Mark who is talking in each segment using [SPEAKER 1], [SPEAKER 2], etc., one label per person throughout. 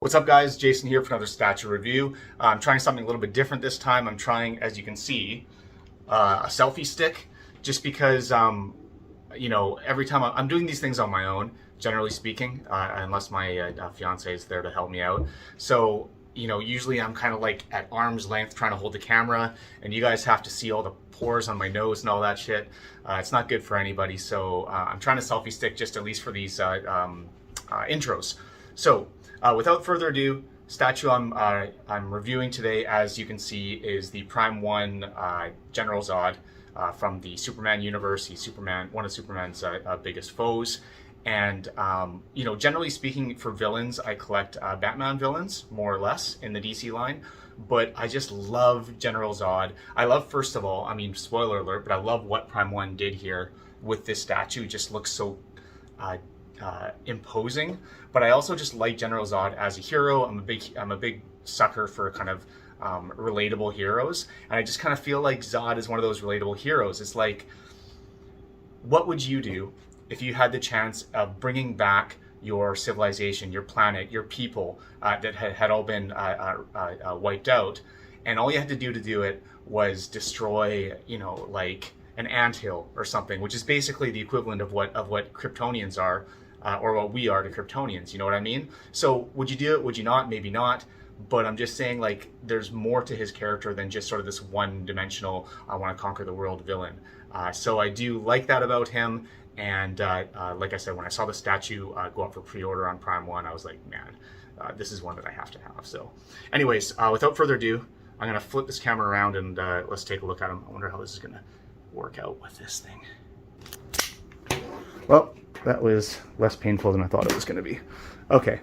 [SPEAKER 1] What's up, guys? Jason here for another statue review. I'm trying something a little bit different this time. I'm trying, as you can see, a selfie stick, just because, every time I'm doing these things on my own, generally speaking, unless my fiance is there to help me out. So, usually I'm kind of like at arm's length trying to hold the camera, and you guys have to see all the pores on my nose and all that shit. It's not good for anybody. So I'm trying to selfie stick just at least for these intros. So, without further ado, statue I'm reviewing today, as you can see, is the Prime 1 General Zod from the Superman universe. He's one of Superman's biggest foes. And, generally speaking, for villains, I collect Batman villains, more or less, in the DC line. But I just love General Zod. I love, first of all, spoiler alert, but I love what Prime 1 did here with this statue. It just looks so imposing. But I also just like General Zod as a hero. I'm a big sucker for kind of relatable heroes, and I just kind of feel like Zod is one of those relatable heroes. It's like, what would you do if you had the chance of bringing back your civilization, your planet, your people that had all been wiped out, and all you had to do it was destroy, like an anthill or something, which is basically the equivalent of what Kryptonians are, or what we are to Kryptonians, you know what I mean? So would you do it? Would you not? Maybe not. But I'm just saying, like, there's more to his character than just sort of this one-dimensional, I want to conquer the world villain. So I do like that about him. And like I said, when I saw the statue go up for pre-order on Prime 1, I was like, man, this is one that I have to have. So anyways, without further ado, I'm going to flip this camera around and let's take a look at him. I wonder how this is going to work out with this thing. Well, that was less painful than I thought it was going to be. Okay.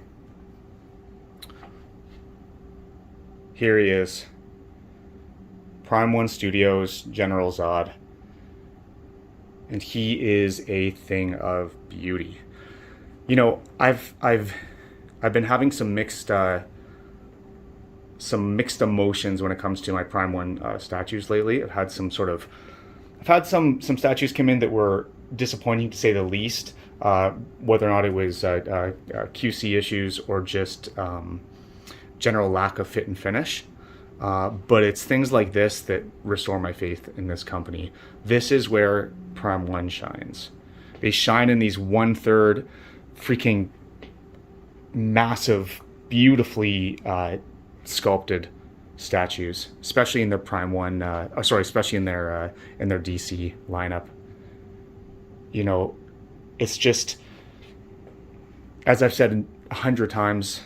[SPEAKER 1] Here he is. Prime 1 Studios, General Zod. And he is a thing of beauty. I've been having some mixed emotions when it comes to my Prime 1 statues lately. I've had some statues come in that were disappointing, to say the least. Whether or not it was QC issues or just general lack of fit and finish. But it's things like this that restore my faith in this company. This is where Prime 1 shines. They shine in these 1/3 freaking massive, beautifully sculpted statues, especially in their Prime 1, especially in their DC lineup. It's just, as I've said 100 times,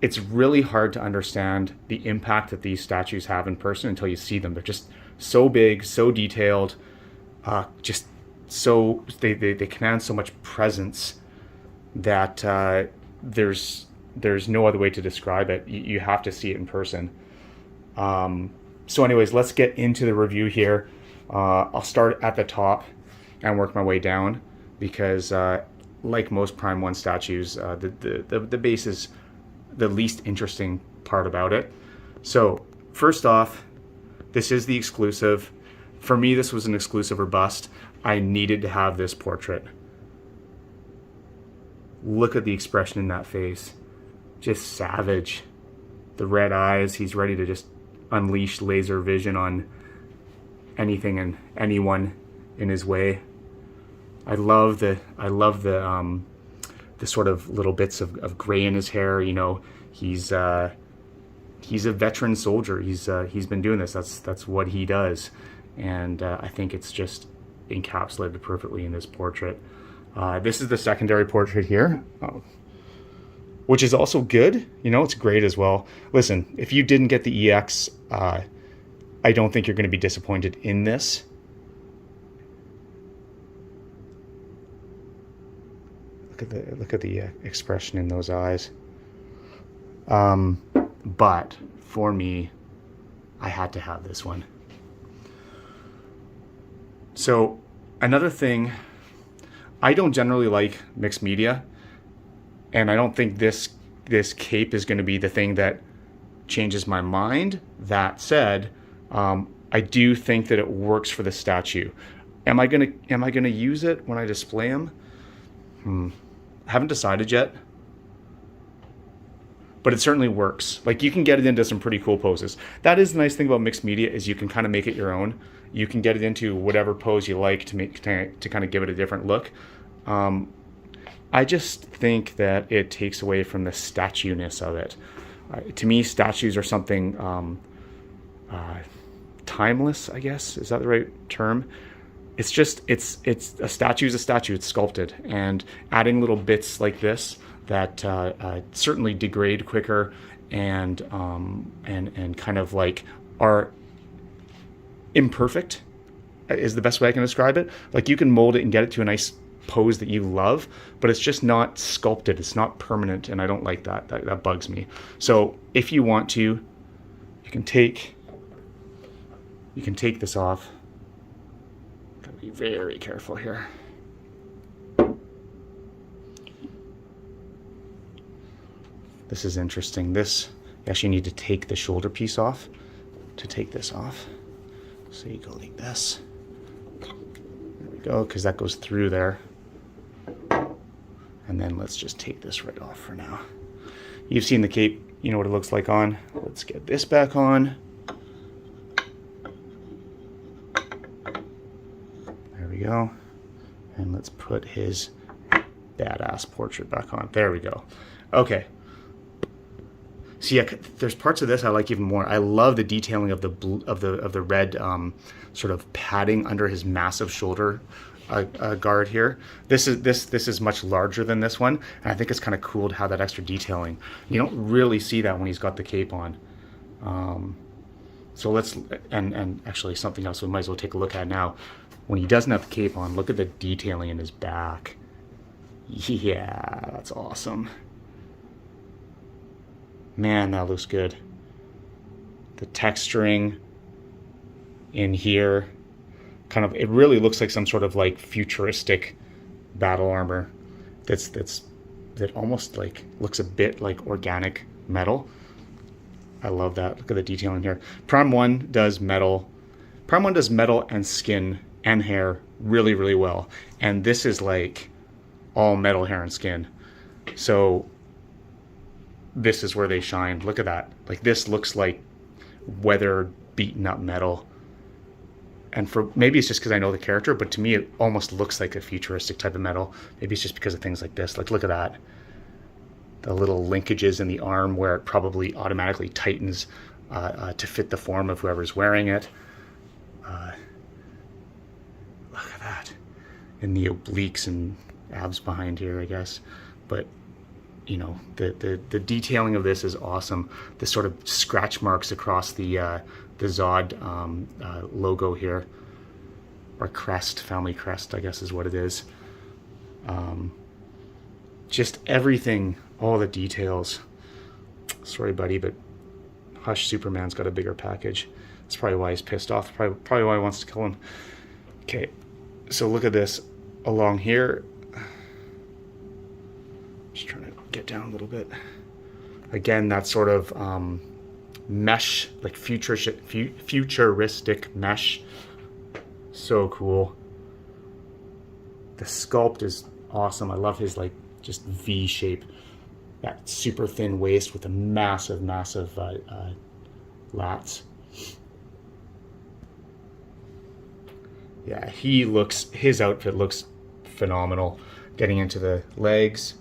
[SPEAKER 1] it's really hard to understand the impact that these statues have in person until you see them. They're just so big, so detailed, just so they command so much presence that there's no other way to describe it. You have to see it in person. So anyways, let's get into the review here. I'll start at the top and work my way down, because like most Prime 1 statues, the base is the least interesting part about it. So first off, this is the exclusive. For me, this was an exclusive or bust. I needed to have this portrait. Look at the expression in that face. Just savage. The red eyes. He's ready to just unleash laser vision on anything and anyone in his way. I love the sort of little bits of gray in his hair. He's a veteran soldier. He's been doing this. That's what he does, and I think it's just encapsulated perfectly in this portrait. This is the secondary portrait here, which is also good. It's great as well. Listen, if you didn't get the EX, I don't think you're going to be disappointed in this. Look at the expression in those eyes. But for me, I had to have this one. So another thing, I don't generally like mixed media, and I don't think this cape is going to be the thing that changes my mind. That said, I do think that it works for the statue. Am I gonna use it when I display him? I haven't decided yet. but it certainly works. Like, you can get it into some pretty cool poses. That is the nice thing about mixed media, is you can kind of make it your own. You can get it into whatever pose you like to kind of give it a different look. I just think that it takes away from the statue-ness of it. To me, statues are something timeless, I guess. Is that the right term? It's just, it's a statue is a statue. It's sculpted, and adding little bits like this that certainly degrade quicker and kind of like are imperfect is the best way I can describe it. Like, you can mold it and get it to a nice pose that you love, but it's just not sculpted. It's not permanent, and I don't like that. That bugs me. So if you want to, you can take this off. Gotta be very careful here. This is interesting. This, you actually need to take the shoulder piece off to take this off. So you go like this. There we go, because that goes through there. And then let's just take this right off for now. You've seen the cape, you know what it looks like on. Let's get this back on. There we go. And let's put his badass portrait back on. There we go. Okay. So yeah, there's parts of this I like even more. I love the detailing of the red sort of padding under his massive shoulder guard here. This is much larger than this one, and I think it's kind of cool to have that extra detailing. You don't really see that when he's got the cape on. So let's and actually something else we might as well take a look at now. When he doesn't have the cape on, look at the detailing in his back. Yeah, that's awesome. Man, that looks good. The texturing in here, kind of, it really looks like some sort of like futuristic battle armor that almost like looks a bit like organic metal. I love that. Look at the detail in here. Prime 1 does metal. Prime 1 does metal and skin and hair really, really well. And this is like all metal, hair, and skin. So this is where they shine. Look at that. Like, this looks like weathered, beaten up metal. And for maybe it's just because I know the character, but to me it almost looks like a futuristic type of metal. Maybe it's just because of things like this. Like, look at that. The little linkages in the arm where it probably automatically tightens to fit the form of whoever's wearing it. Look at that. And the obliques and abs behind here, I guess. But you know, the detailing of this is awesome. The sort of scratch marks across the ZOD logo here, or crest, family crest, I guess is what it is. Just everything, all the details. Sorry, buddy, but Hush Superman's got a bigger package. That's probably why he's pissed off. Probably why he wants to kill him. Okay, so look at this along here. Just trying to get down a little bit. Again, that sort of mesh, like futuristic mesh. So cool. The sculpt is awesome. I love his like just V shape. That super thin waist with a massive lats. Yeah, his outfit looks phenomenal. Getting into the legs.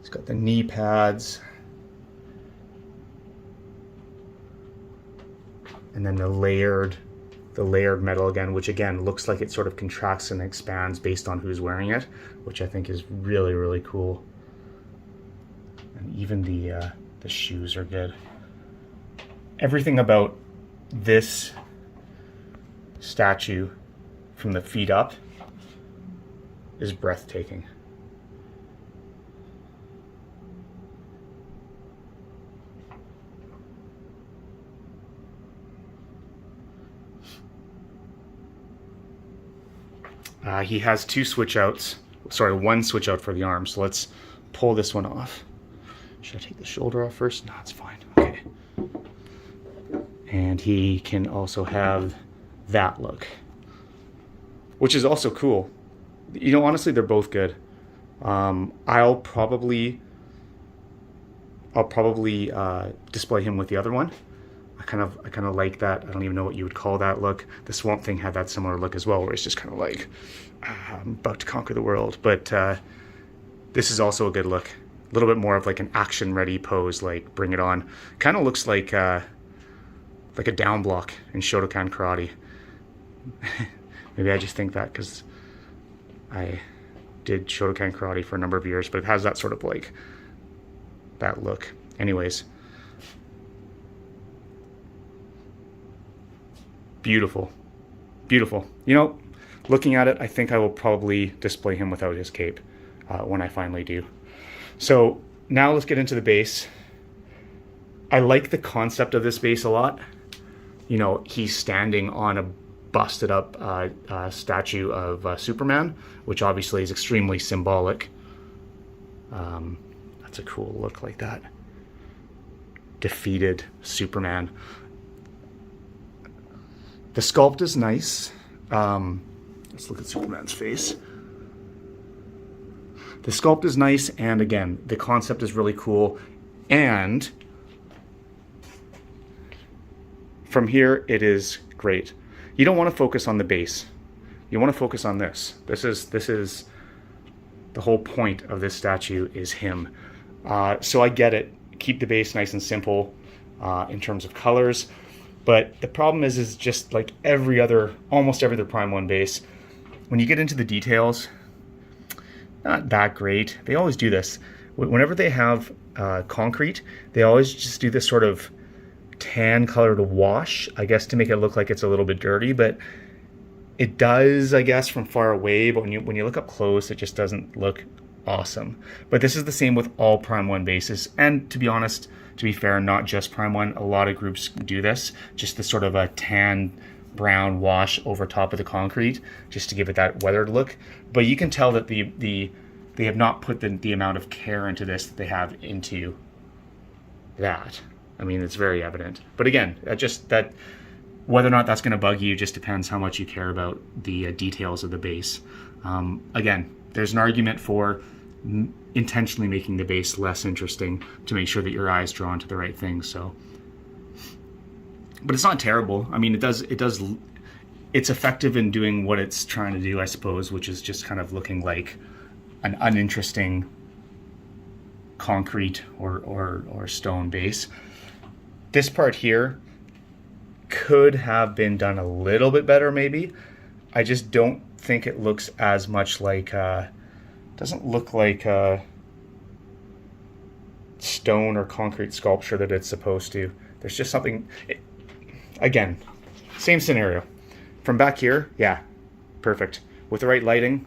[SPEAKER 1] He's got the knee pads. And then the layered metal again, which again looks like it sort of contracts and expands based on who's wearing it, which I think is really, really cool. And even the shoes are good. Everything about this statue from the feet up is breathtaking. He has two switch outs. Sorry, one switch out for the arm. So let's pull this one off. Should I take the shoulder off first? No, it's fine. Okay. And he can also have that look, which is also cool. You know, honestly, they're both good. I'll probably I'll probably display him with the other one. I kind of like that. I don't even know what you would call that look. The Swamp Thing had that similar look as well, where it's just kind of like, I'm about to conquer the world. But this is also a good look. A little bit more of like an action-ready pose, like bring it on. Kind of looks like a down block in Shotokan Karate. Maybe I just think that because I did Shotokan Karate for a number of years, but it has that sort of like that look. Anyways, beautiful, beautiful. You know, looking at it, I think I will probably display him without his cape when I finally do. So now let's get into the base. I like the concept of this base a lot. You know, he's standing on a busted up statue of Superman, which obviously is extremely symbolic. That's a cool look like that. Defeated Superman. The sculpt is nice. Let's look at Superman's face. The sculpt is nice, and again, the concept is really cool. And from here, it is great. You don't want to focus on the base. You want to focus on this. This is the whole point of this statue is him. So I get it. Keep the base nice and simple in terms of colors. But the problem is just like almost every other Prime 1 base, when you get into the details, not that great. They always do this. Whenever they have concrete, they always just do this sort of tan colored wash, I guess, to make it look like it's a little bit dirty, but it does, I guess, from far away, but when you look up close, it just doesn't look awesome. But this is the same with all Prime 1 bases, and to be honest, to be fair, not just Prime 1, a lot of groups do this, just this sort of a tan brown wash over top of the concrete, just to give it that weathered look. But you can tell that they have not put the amount of care into this that they have into that. I mean, it's very evident. But again, that whether or not that's going to bug you just depends how much you care about the details of the base. Again, there's an argument for intentionally making the base less interesting to make sure that your eye's drawn to the right thing. So, but it's not terrible. I mean, it's effective in doing what it's trying to do, I suppose, which is just kind of looking like an uninteresting concrete or stone base. This part here could have been done a little bit better, maybe. I just don't think it looks as much like, doesn't look like a stone or concrete sculpture that it's supposed to. There's just something, again, same scenario. From back here, yeah, perfect. With the right lighting,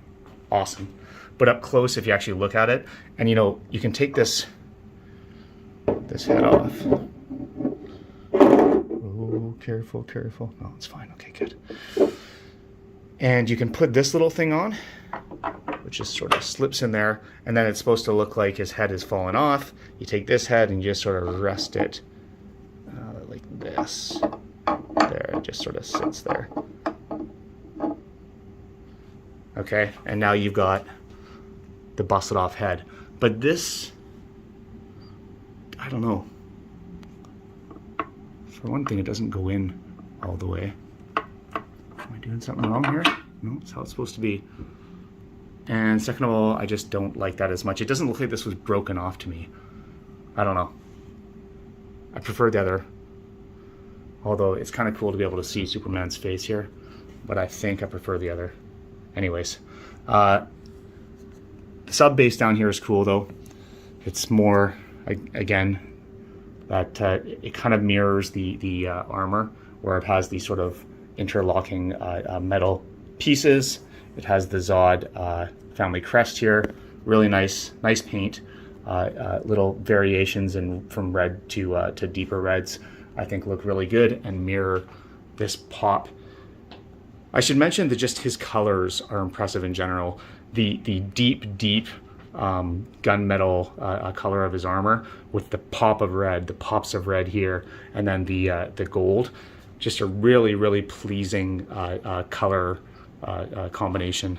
[SPEAKER 1] awesome. But up close, if you actually look at it, and you know, you can take this head off. Oh, careful, careful. Oh, it's fine. Okay, good. And you can put this little thing on, which just sort of slips in there, and then it's supposed to look like his head is fallen off. You take this head and you just sort of rest it like this. There, it just sort of sits there. Okay, and now you've got the busted off head. But this, I don't know. For one thing, it doesn't go in all the way. Am I doing something wrong here? No, that's how it's supposed to be. And second of all, I just don't like that as much. It doesn't look like this was broken off to me. I don't know. I prefer the other. Although it's kind of cool to be able to see Superman's face here. But I think I prefer the other. Anyways. The sub base down here is cool though. It's more, again, that it kind of mirrors the armor, where it has these sort of interlocking metal pieces. It has the ZOD family crest here. Really nice paint. Little variations from red to deeper reds, I think look really good and mirror this pop. I should mention that just his colors are impressive in general. The deep gunmetal color of his armor with the pops of red here, and then the gold. Just a really pleasing color combination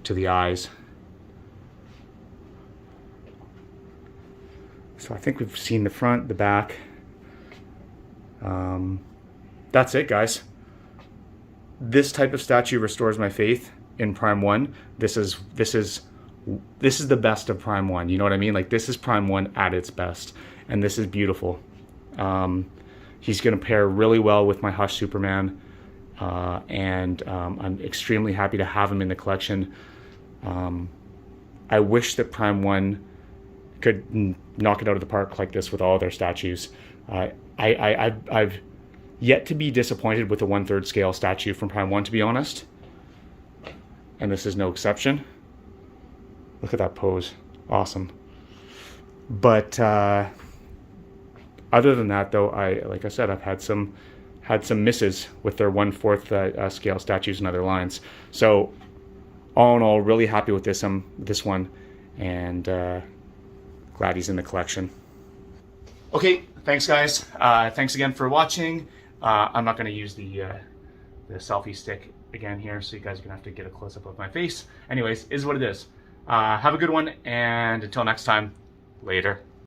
[SPEAKER 1] to the eyes. So I think we've seen the front, the back. That's it, guys. This type of statue restores my faith in Prime 1. This is the best of Prime 1. You know what I mean? Like, this is Prime 1 at its best. And this is beautiful. He's going to pair really well with my Hush Superman. And I'm extremely happy to have him in the collection. I wish that Prime 1 could knock it out of the park like this with all their statues. I've yet to be disappointed with the 1/3 scale statue from Prime 1, to be honest. And this is no exception. Look at that pose. Awesome. But other than that, though, like I said, I've had some misses with their 1/4 scale statues and other lines. So all in all, really happy with this one, and glad he's in the collection. Okay, thanks guys. Thanks again for watching. I'm not going to use the selfie stick again here, so you guys are going to have to get a close-up of my face. Anyways, is what it is. Have a good one, and until next time, later.